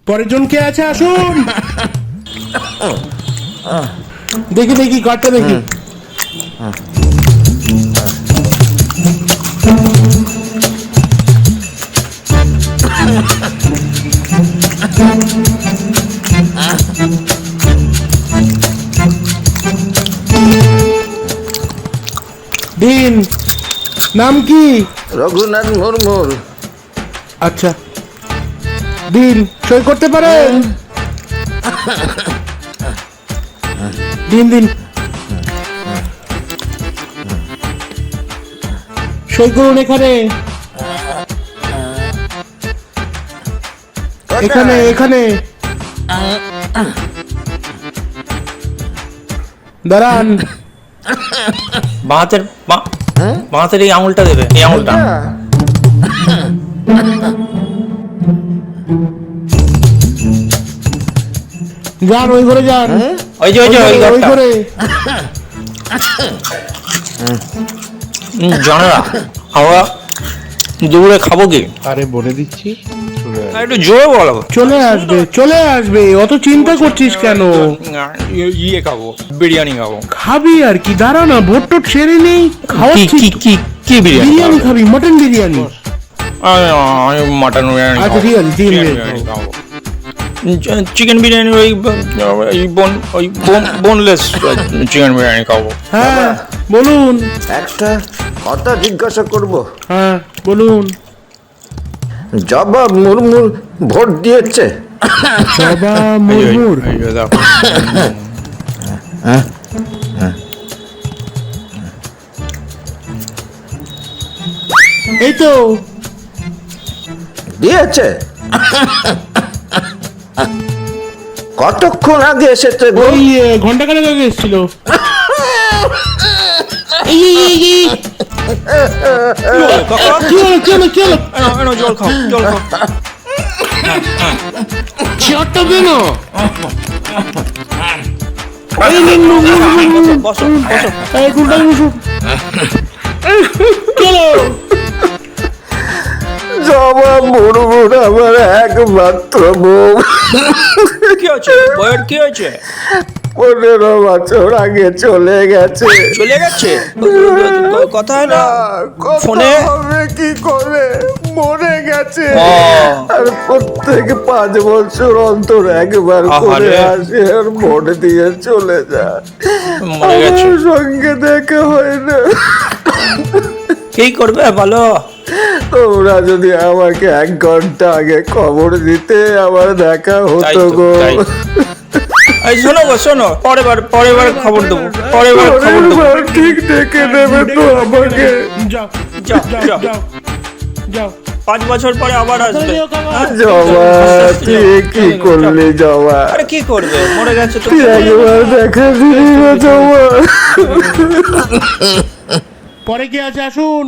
পরের জন কে আছে আসুন। দেখি দেখি কার্ডটা দেখি। দিন, নাম কি? রঘুনাথ মুর্মুর। আচ্ছা দিন, সই করতে পারেন? দিন দিন, সই করুন এখানে এখানে এখানে দাঁড়ান। বাঁহাতের এই আঙুলটা দেবে, এই আঙুলটা। যান ওই ঘরে যান। ওই যে ওই ঘরটা। ঘরে জানা আমরা দুপুরে খাবো কি? আরে বলে দিচ্ছি, একটু জোরে বলো। চলে আসবে চলে আসবে, অত চিন্তা করছিস কেন? ইয়ে খাবো, বিরিয়ানি খাবো। খাবি আর কি, দাঁড়া না, ভোট টোট সেরে নেই। খাওয়াচ্ছি। কি বিরিয়ানি? বিরিয়ানি খাবি? মটন বিরিয়ানি। আমি মাটন বিরিয়ানি। আচ্ছা ঠিক আছে, চিকেন বিরিয়ানি খাবো। চিকেন বিরিয়ানি ওই বোনলেস চিকেন বিরিয়ানি খাবো। হ্যাঁ বলুন। একটা কথা জিজ্ঞাসা করব। হ্যাঁ বলুন। জবা মুর্মুর ভোট দিয়েছে? জবা মুর্মুর? এই তো দিয়েছে। কতক্ষণ আগে এসেছে গো? ওই ঘন্টা খানেক আগে এসেছিল। জল খাও। চেয়ারটা দে না। বসো। চলো। জবা মুর্মুর আমার একমাত্র বউ। কি হয়েছে বউয়ের? কি হয়েছে? 15 বছর আগে চলে গেছে। চলে গেছে? কথা হয় না ফোনে? কি করে মরে গেছে। ও। আর প্রত্যেক 5 বছর অন্তর একবার করে আহারে। আসে আর ভোট দিয়ে চলে যায়। মরে গেছে। আমার সঙ্গে দেখা হয় না। কি করবে বলো? তোমরা যদি আমাকে 1 ঘন্টা আগে খবর দিতে আমার দেখা তাই হতো তো, গো। তাই। এই শোনো পরের বার খবর দেবো। ঠিক ডেকে দেবে তো আমাকে। যাও যাও, যাও যাও। যাও। 5 বছর পরে আবার আসবে। জবা তুই কি করলি জবা? আরে কি করবে, মরে গেছে তো। তুই একবার দেখা দিবি না জবা? পরে কে আছে আসুন।